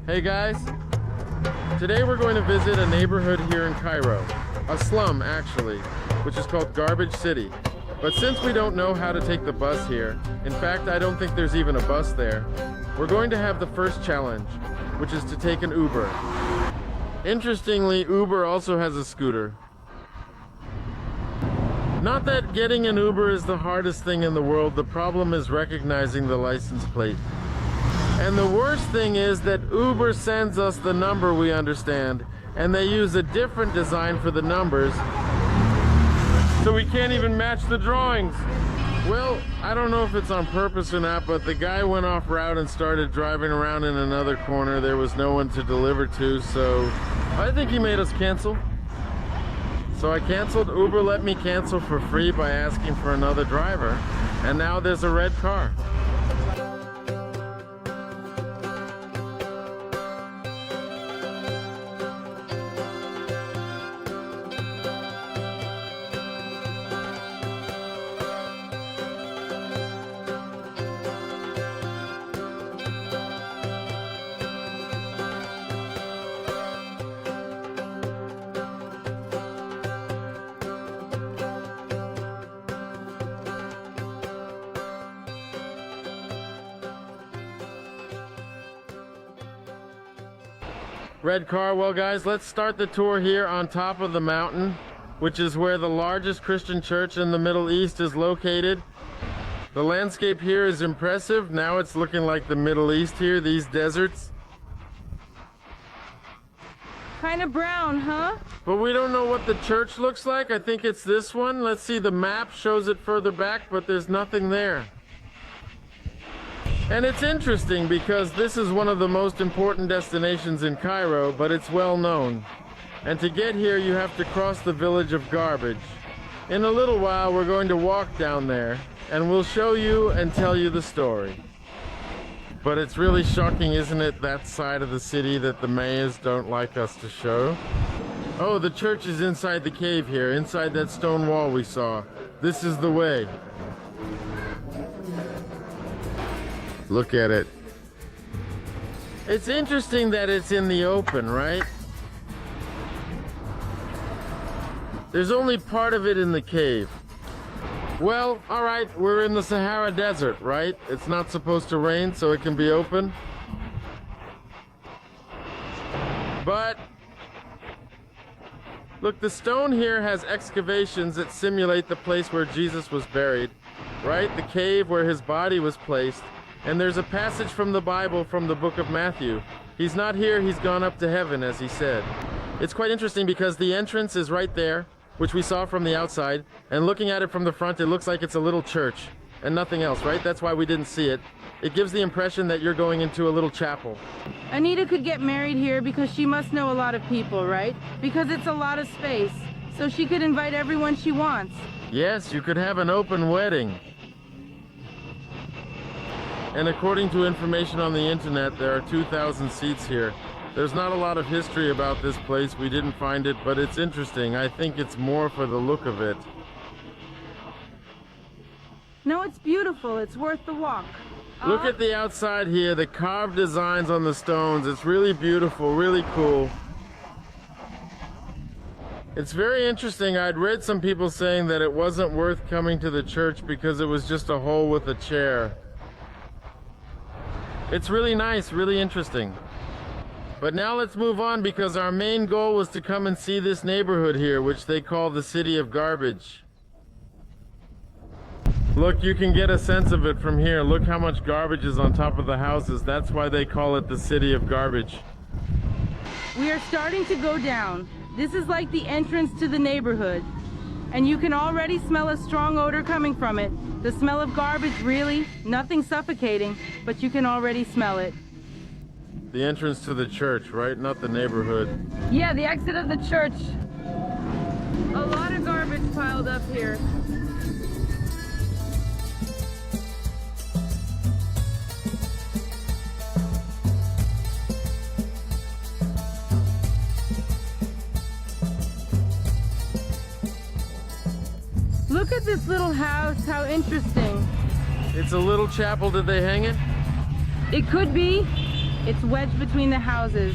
Hey guys, today we're going to visit a neighborhood here in Cairo, a slum actually, which is called Garbage City. But since we don't know how to take the bus here, in fact I don't think there's even a bus there, we're going to have the first challenge, which is to take an Uber. Interestingly, Uber also has a scooter. Not that getting an Uber is the hardest thing in the world, the problem is recognizing the license plate. And the worst thing is that Uber sends us the number we understand, and they use a different design for the numbers, so we can't even match the drawings. Well, I don't know if it's on purpose or not, but the guy went off route and started driving around in another corner. There was no one to deliver to, so I think he made us cancel. So I canceled. Uber let me cancel for free by asking for another driver, and now there's a red car. Red car. Well guys, let's start the tour here on top of the mountain, which is where the largest Christian church in the Middle East is located. The landscape here is impressive. Now it's looking like the Middle East here, these deserts. Kind of brown, huh? But we don't know what the church looks like. I think it's this one. Let's see, the map shows it further back, but there's nothing there. And it's interesting because this is one of the most important destinations in Cairo, but it's well known. And to get here, you have to cross the village of Garbage. In a little while, we're going to walk down there, and we'll show you and tell you the story. But it's really shocking, isn't it, that side of the city that the mayors don't like us to show? Oh, the church is inside the cave here, inside that stone wall we saw. This is the way. Look at it. It's interesting that it's in the open, right? There's only part of it in the cave. Well, alright, we're in the Sahara Desert, right? It's not supposed to rain, so it can be open. But look, the stone here has excavations that simulate the place where Jesus was buried, right? The cave where his body was placed. And there's a passage from the Bible from the book of Matthew. He's not here, he's gone up to heaven, as he said. It's quite interesting because the entrance is right there, which we saw from the outside, and looking at it from the front, it looks like it's a little church and nothing else, right? That's why we didn't see it. It gives the impression that you're going into a little chapel. Anita could get married here because she must know a lot of people, right? Because it's a lot of space, so she could invite everyone she wants. Yes, you could have an open wedding. And according to information on the internet, there are 2,000 seats here. There's not a lot of history about this place. We didn't find it, but it's interesting. I think it's more for the look of it. No, it's beautiful. It's worth the walk. Look at the outside here, the carved designs on the stones. It's really beautiful, really cool. It's very interesting. I'd read some people saying that it wasn't worth coming to the church because it was just a hole with a chair. It's really nice, really interesting. But now let's move on because our main goal was to come and see this neighborhood here, which they call the City of Garbage. Look, you can get a sense of it from here. Look how much garbage is on top of the houses. That's why they call it the City of Garbage. We are starting to go down. This is like the entrance to the neighborhood. And you can already smell a strong odor coming from it. The smell of garbage, really. Nothing suffocating, but you can already smell it. The entrance to the church, right? Not the neighborhood. Yeah, the exit of the church. A lot of garbage piled up here. Look at this little house, how interesting. It's a little chapel. Did they hang it? It could be. It's wedged between the houses.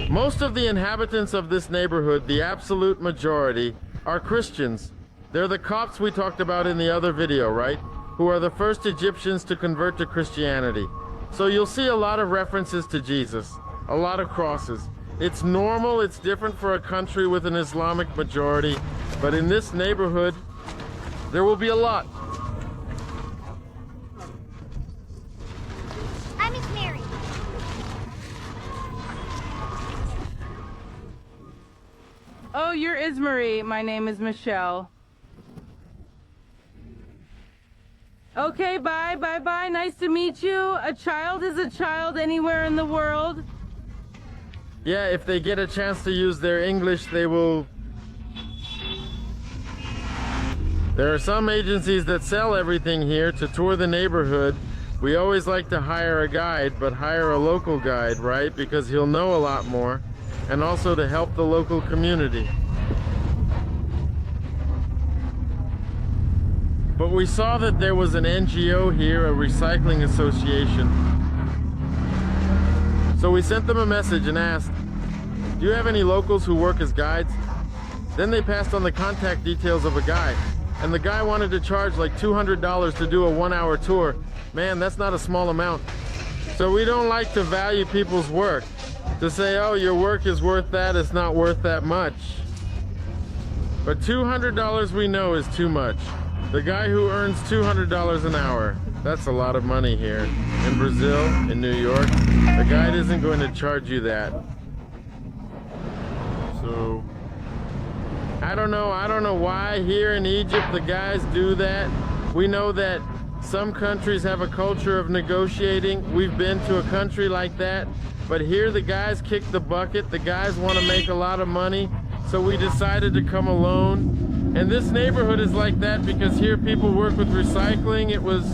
Most of the inhabitants of this neighborhood, the absolute majority, are Christians. They're the Copts we talked about in the other video, right? Who are the first Egyptians to convert to Christianity. So you'll see a lot of references to Jesus, a lot of crosses. It's normal, it's different for a country with an Islamic majority, but in this neighborhood, there will be a lot. I'm Miss Mary. Oh, you're Ismarie. My name is Michelle. Okay, bye, bye, bye. Nice to meet you. A child is a child anywhere in the world. Yeah, if they get a chance to use their English, they will. There are some agencies that sell everything here to tour the neighborhood. We always like to hire a guide, but hire a local guide, right? Because he'll know a lot more, and also to help the local community. But we saw that there was an NGO here, a recycling association. So we sent them a message and asked, do you have any locals who work as guides? Then they passed on the contact details of a guy. And the guy wanted to charge like $200 to do a 1-hour tour. Man, that's not a small amount. So we don't like to value people's work. To say, oh, your work is worth that, it's not worth that much. But $200 we know is too much. The guy who earns $200 an hour, that's a lot of money here. In Brazil, in New York, the guide isn't going to charge you that. So, I don't know why here in Egypt the guys do that. We know that some countries have a culture of negotiating. We've been to a country like that. But here the guys kick the bucket. The guys want to make a lot of money. So we decided to come alone. And this neighborhood is like that because here people work with recycling. It was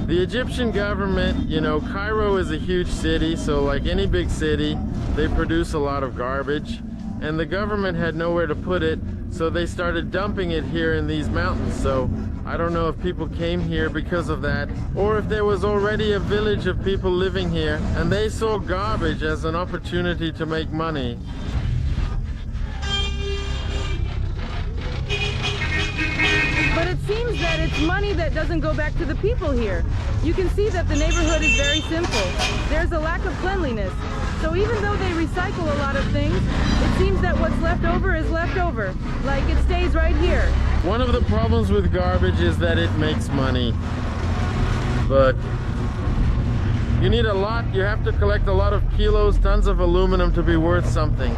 the Egyptian government, you know, Cairo is a huge city, so like any big city, they produce a lot of garbage. And the government had nowhere to put it, so they started dumping it here in these mountains. So I don't know if people came here because of that, or if there was already a village of people living here, and they saw garbage as an opportunity to make money. But it seems that it's money that doesn't go back to the people here. You can see that the neighborhood is very simple. There's a lack of cleanliness. So even though they recycle a lot of things, it seems that what's left over is left over. Like it stays right here. One of the problems with garbage is that it makes money. But you need a lot, you have to collect a lot of kilos, tons of aluminum to be worth something.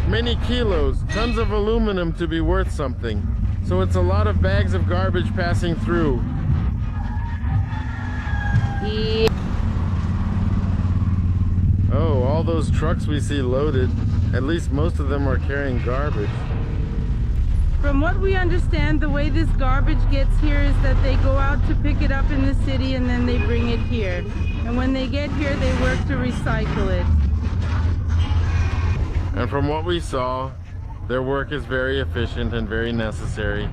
Many kilos, tons of aluminum to be worth something. So it's a lot of bags of garbage passing through. Yeah. Oh, all those trucks we see loaded, at least most of them are carrying garbage. From what we understand, the way this garbage gets here is that they go out to pick it up in the city and then they bring it here. And when they get here, they work to recycle it. And from what we saw, their work is very efficient and very necessary.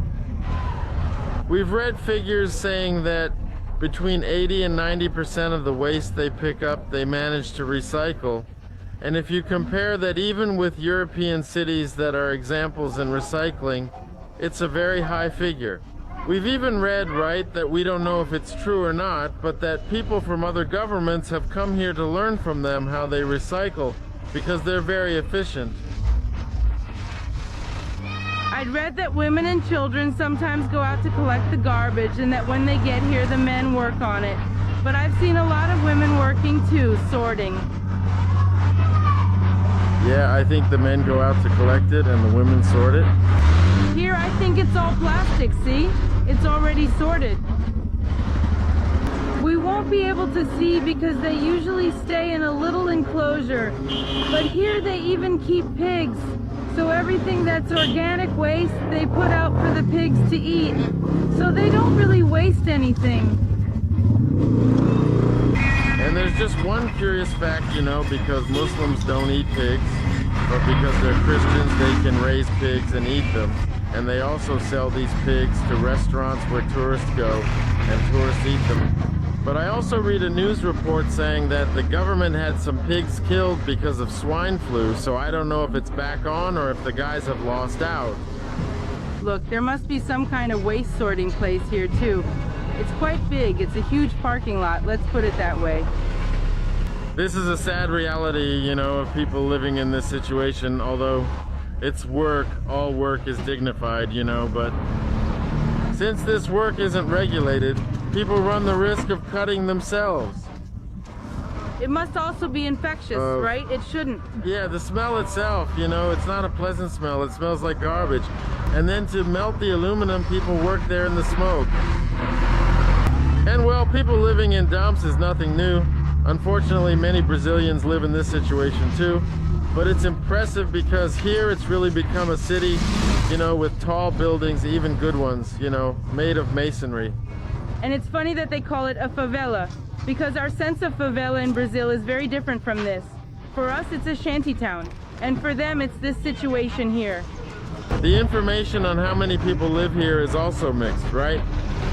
We've read figures saying that between 80 and 90% of the waste they pick up, they manage to recycle. And if you compare that even with European cities that are examples in recycling, it's a very high figure. We've even read, right, that we don't know if it's true or not, but that people from other governments have come here to learn from them how they recycle, because they're very efficient. I'd read that women and children sometimes go out to collect the garbage and that when they get here, the men work on it. But I've seen a lot of women working too, sorting. Yeah, I think the men go out to collect it and the women sort it. Here, I think it's all plastic, see? It's already sorted. We won't be able to see because they usually stay in a little enclosure. But here they even keep pigs. So everything that's organic waste, they put out for the pigs to eat. So they don't really waste anything. And there's just one curious fact, you know, because Muslims don't eat pigs, but because they're Christians, they can raise pigs and eat them. And they also sell these pigs to restaurants where tourists go. and tourists eat them. But I also read a news report saying that the government had some pigs killed because of swine flu, so I don't know if it's back on or if the guys have lost out. Look, there must be some kind of waste sorting place here too. It's quite big. It's a huge parking lot, let's put it that way. This is a sad reality, you know, of people living in this situation, although it's work, all work is dignified, you know, but since this work isn't regulated, people run the risk of cutting themselves. It must also be infectious, right? It shouldn't. Yeah, the smell itself, you know, it's not a pleasant smell. It smells like garbage. And then to melt the aluminum, people work there in the smoke. And well, people living in dumps is nothing new. Unfortunately, many Brazilians live in this situation too. But it's impressive because here it's really become a city, you know, with tall buildings, even good ones, you know, made of masonry. And it's funny that they call it a favela, because our sense of favela in Brazil is very different from this. For us, it's a shantytown, and for them, it's this situation here. The information on how many people live here is also mixed, right?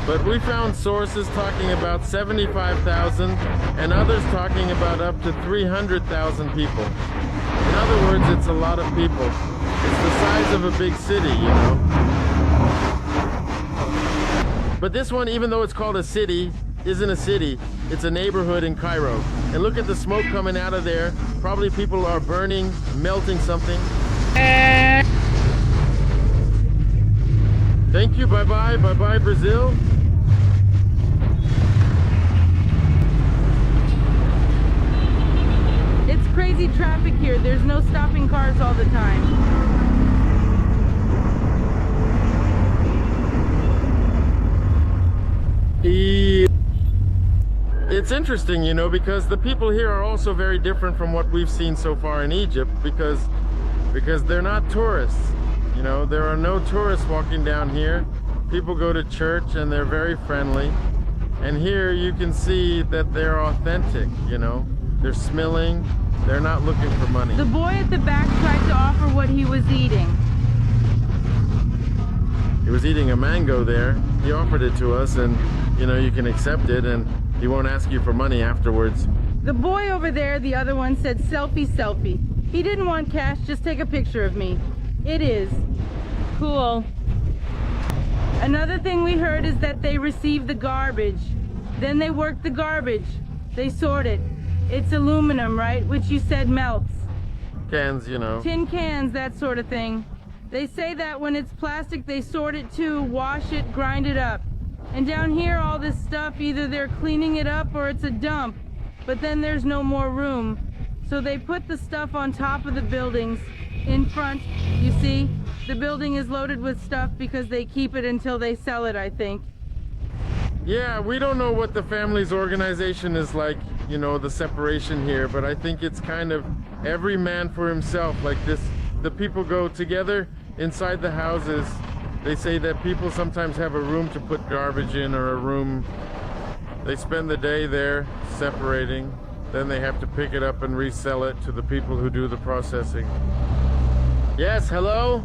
But we found sources talking about 75,000 and others talking about up to 300,000 people. In other words, it's a lot of people. It's the size of a big city, you know. But this one, even though it's called a city, isn't a city. It's a neighborhood in Cairo. And look at the smoke coming out of there. Probably people are burning, melting something. Thank you, bye-bye, bye-bye, Brazil. It's crazy traffic here. There's no stopping cars all the time. It's interesting, you know, because the people here are also very different from what we've seen so far in Egypt, because they're not tourists. You know, there are no tourists walking down here. People go to church and they're very friendly. And here you can see that they're authentic, you know. They're smelling, they're not looking for money. The boy at the back tried to offer what he was eating. He was eating a mango there. He offered it to us and, you know, you can accept it and he won't ask you for money afterwards. The boy over there, the other one, said selfie, selfie. He didn't want cash, just take a picture of me. It is. Cool. Another thing we heard is that they receive the garbage. Then they work the garbage. They sort it. It's aluminum, right? Which you said melts. Cans, you know. Tin cans, that sort of thing. They say that when it's plastic, they sort it too, wash it, grind it up. And down here, all this stuff, either they're cleaning it up or it's a dump. But then there's no more room. So they put the stuff on top of the buildings in front. You see, the building is loaded with stuff because they keep it until they sell it, I think. Yeah, we don't know what the family's organization is like, you know, the separation here, but I think it's kind of every man for himself like this. The people go together inside the houses. They say that people sometimes have a room to put garbage in or a room. They spend the day there separating. Then they have to pick it up and resell it to the people who do the processing. Yes, hello?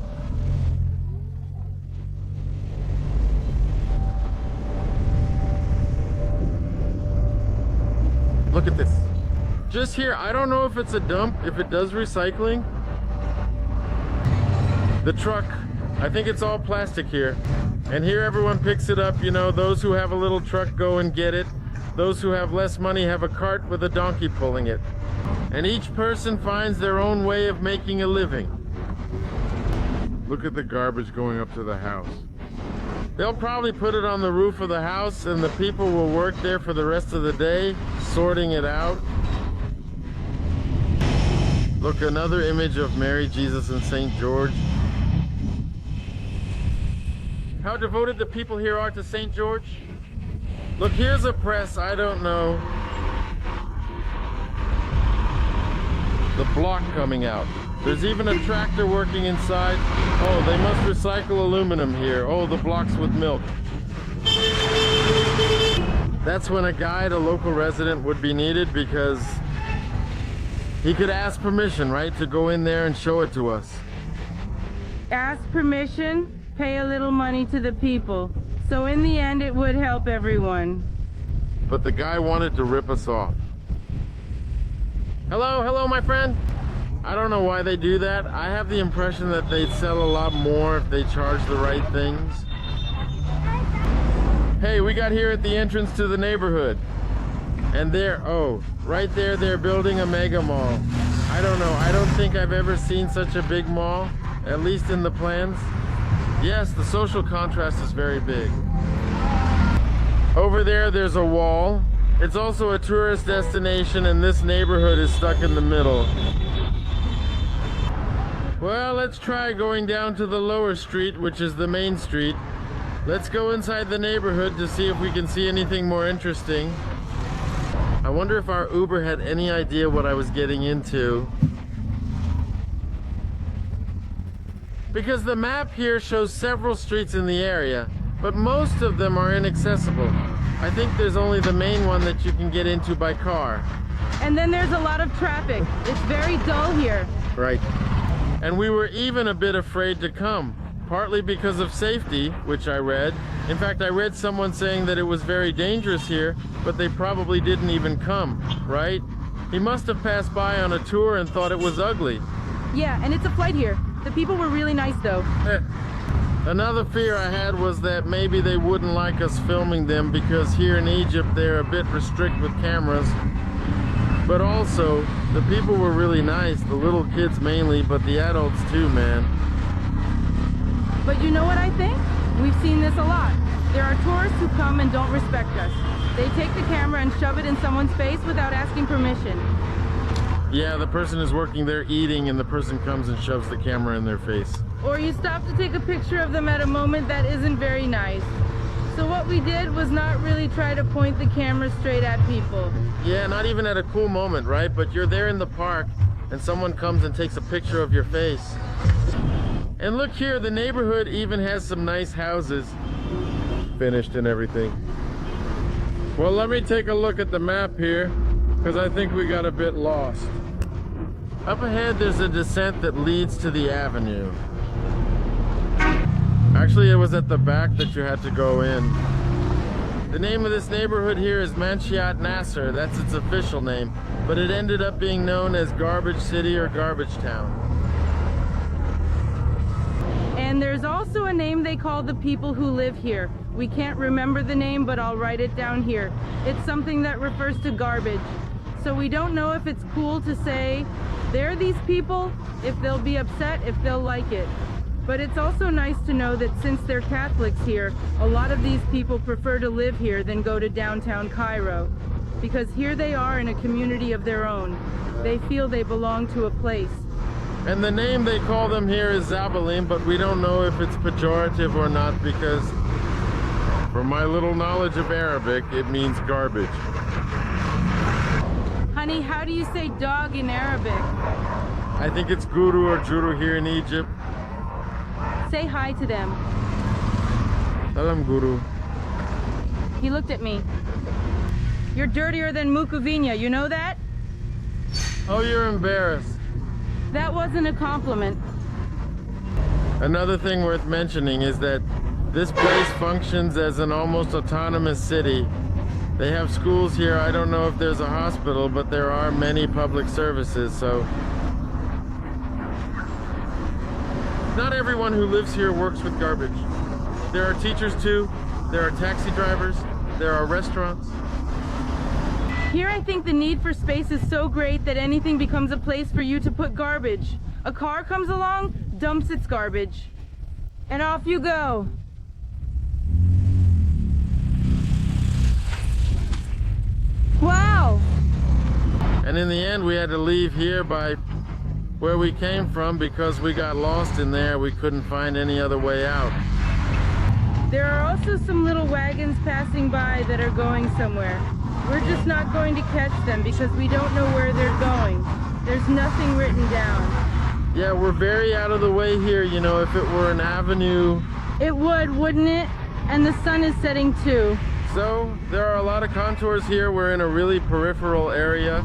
Look at this. Just here, I don't know if it's a dump, if it does recycling. The truck, I think it's all plastic here. And here everyone picks it up, you know, those who have a little truck go and get it. Those who have less money have a cart with a donkey pulling it. And each person finds their own way of making a living. Look at the garbage going up to the house. They'll probably put it on the roof of the house and the people will work there for the rest of the day, sorting it out. Look, another image of Mary, Jesus, and St. George. How devoted the people here are to St. George. Look, here's a press, I don't know. The block coming out. There's even a tractor working inside. Oh, they must recycle aluminum here. Oh, the blocks with milk. That's when a guide, a local resident, would be needed because he could ask permission, right, to go in there and show it to us. Ask permission, pay a little money to the people. So in the end, it would help everyone. But the guy wanted to rip us off. Hello, my friend. I don't know why they do that. I have the impression that they'd sell a lot more if they charged the right things. Hey, we got here at the entrance to the neighborhood. And there, oh, right there, they're building a mega mall. I don't know, I don't think I've ever seen such a big mall, at least in the plans. Yes, the social contrast is very big. Over there, there's a wall. It's also a tourist destination, and this neighborhood is stuck in the middle. Well, let's try going down to the lower street, which is the main street. Let's go inside the neighborhood to see if we can see anything more interesting. I wonder if our Uber had any idea what I was getting into. Because the map here shows several streets in the area, but most of them are inaccessible. I think there's only the main one that you can get into by car. And then there's a lot of traffic. It's very dull here. Right. And we were even a bit afraid to come, partly because of safety, which I read. In fact, I read someone saying that it was very dangerous here, but they probably didn't even come, right? He must have passed by on a tour and thought it was ugly. Yeah, and it's a flight here. The people were really nice though. Another fear I had was that maybe they wouldn't like us filming them because here in Egypt they're a bit restrict with cameras. But also, the people were really nice, the little kids mainly, but the adults too, man. But you know what I think? We've seen this a lot. There are tourists who come and don't respect us. They take the camera and shove it in someone's face without asking permission. Yeah, the person is working there eating and the person comes and shoves the camera in their face. Or you stop to take a picture of them at a moment that isn't very nice. So what we did was not really try to point the camera straight at people. Yeah, not even at a cool moment, right? But you're there in the park and someone comes and takes a picture of your face. And look here, the neighborhood even has some nice houses. Finished and everything. Well, let me take a look at the map here, because I think we got a bit lost. Up ahead, there's a descent that leads to the avenue. Actually, it was at the back that you had to go in. The name of this neighborhood here is Manshiat Nasser. That's its official name, but it ended up being known as Garbage City or Garbage Town. And there's also a name they call the people who live here. We can't remember the name, but I'll write it down here. It's something that refers to garbage. So we don't know if it's cool to say, they're these people, if they'll be upset, if they'll like it. But it's also nice to know that since they're Catholics here, a lot of these people prefer to live here than go to downtown Cairo. Because here they are in a community of their own. They feel they belong to a place. And the name they call them here is Zabalim, but we don't know if it's pejorative or not because, from my little knowledge of Arabic, it means garbage. Honey, how do you say dog in Arabic? I think it's guru or juru here in Egypt. Say hi to them. Salam guru. He looked at me. You're dirtier than Mukuvinya, you know that? Oh, you're embarrassed. That wasn't a compliment. Another thing worth mentioning is that this place functions as an almost autonomous city. They have schools here. I don't know if there's a hospital, but there are many public services, so not everyone who lives here works with garbage. There are teachers too, there are taxi drivers, there are restaurants. Here I think the need for space is so great that anything becomes a place for you to put garbage. A car comes along, dumps its garbage, and off you go. Wow! And in the end, we had to leave here by where we came from because we got lost in there. We couldn't find any other way out. There are also some little wagons passing by that are going somewhere. We're just not going to catch them because we don't know where they're going. There's nothing written down. Yeah, we're very out of the way here. You know, if it were an avenue... It would, wouldn't it? And the sun is setting too. So, there are a lot of contours here. We're in a really peripheral area.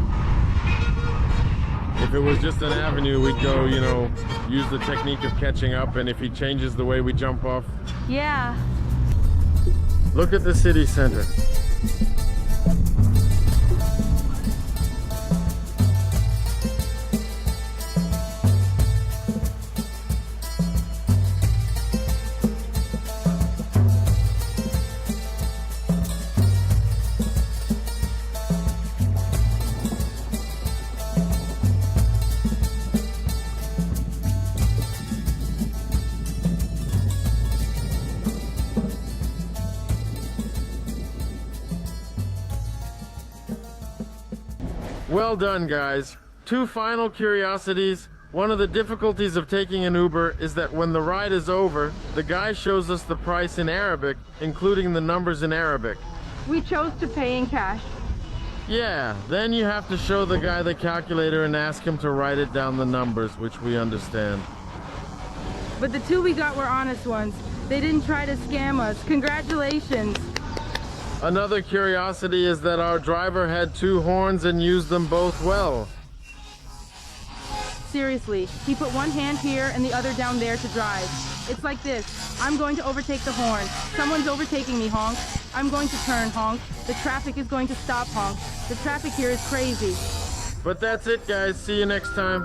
If it was just an avenue, we'd go, you know, use the technique of catching up, and if he changes the way we jump off. Yeah. Look at the city center. Well done, guys. Two final curiosities. One of the difficulties of taking an Uber is that when the ride is over, the guy shows us the price in Arabic, including the numbers in Arabic. We chose to pay in cash. Yeah, then you have to show the guy the calculator and ask him to write it down the numbers, which we understand. But the two we got were honest ones. They didn't try to scam us. Congratulations. Another curiosity is that our driver had two horns and used them both well. Seriously, he put one hand here and the other down there to drive. It's like this. I'm going to overtake the horn. Someone's overtaking me, honk. I'm going to turn, honk. The traffic is going to stop, honk. The traffic here is crazy. But that's it, guys. See you next time.